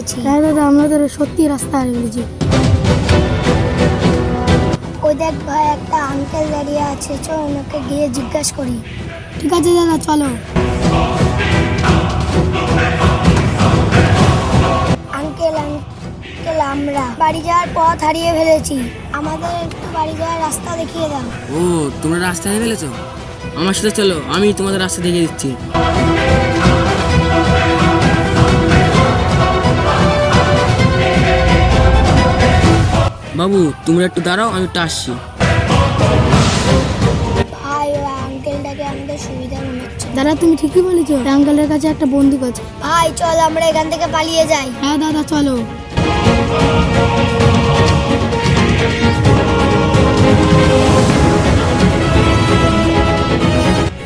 ফেলেছি। হ্যাঁ দাদা, আমরা তো সত্যি রাস্তা হারিয়ে ফেলেছি। ওই দেখ ভাই, একটা আঙ্কেল দাঁড়িয়ে আছে, চল ওনাকে গিয়ে জিজ্ঞাসা করি। ঠিক আছে দাদা, চলো। আঙ্কেল আঙ্কেল, আমরা বাড়ি যাওয়ার পথ হারিয়ে ফেলেছি, আমাদের একটু বাড়ি যাওয়ার রাস্তা দেখিয়ে দাও। ও, তোমরা রাস্তা হারিয়ে ফেলেছো? আমার সাথে চলো, আমি তোমাদের রাস্তা দেখিয়ে দিচ্ছি। বাবু, তোমরা একটু দাঁড়াও, আমি একটু আসছি। ভাই, ওই আঙ্কেলটাকে আমাদের সুবিধা মনে হচ্ছে। দাদা তুমি ঠিকই বলেছো, আঙ্কেলের কাছে একটা বন্দুক আছে। ভাই চল আমরা এখান থেকে পালিয়ে যাই। হ্যাঁ দাদা, চলো।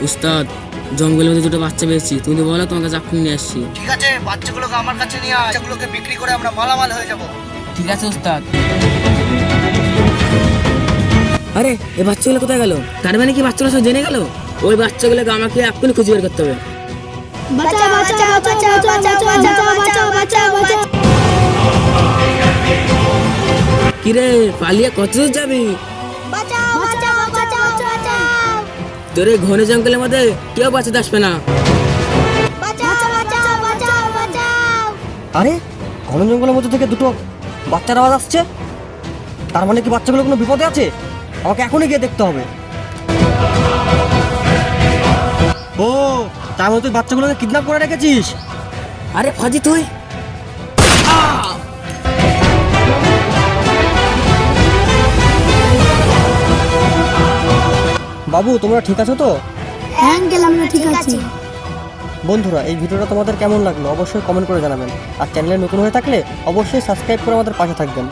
উস্তাদ, জঙ্গলের মধ্যে দুটো বাচ্চা পেয়েছি, তুমি তো বলো তোমার কাছে এক্ষুনি নিয়ে আসছি। ঠিক আছে, বাচ্চাগুলোকে আমার কাছে নিয়ে আয়, বাচ্চাগুলোকে বিক্রি করে আমরা মালামাল হয়ে যাব। ঠিক আছে উস্তাদ। আরে, এই বাচ্চাগুলো কোথায় গেল? তার মানে কি বাচ্চাগুলো সব জেনে গেল? ওই বাচ্চাগুলোকে আমাকে এক্ষুনি খুঁজে বের করতে হবে। বাঁচাও বাঁচাও বাঁচাও বাঁচাও বাঁচাও বাঁচাও বাঁচাও বাঁচাও। কিরে, পালিয়ে কত দূর যাবি? বাঁচাও বাঁচাও বাঁচাও বাঁচাও তোর এই ঘন জঙ্গলের মধ্যে কেউ বাঁচাতে আসবে না। বাঁচাও বাঁচাও বাঁচাও বাঁচাও। আরে, ঘন জঙ্গলের মধ্যে থেকে দুটো বাচ্চার আওয়াজ আসছে, তার মানে কি বাচ্চাগুলো কোনো বিপদে আছে? আমাকে এখনই গিয়ে দেখতে হবে। ও, তার মানে তুই বাচ্চাগুলোকে কিডন্যাপ করে রেখেছিস? আরে ফাজি তুই! বাবু, তোমরা ঠিক আছো তো? হ্যাঁ আঙ্কেল, আমরা ঠিক আছি। বন্ধুরা, এই ভিডিওটা তোমাদের কেমন লাগলো অবশ্যই কমেন্ট করে জানাবেন, আর চ্যানেলে নতুন হয়ে থাকলে অবশ্যই সাবস্ক্রাইব করে আমাদের পাশে থাকবেন।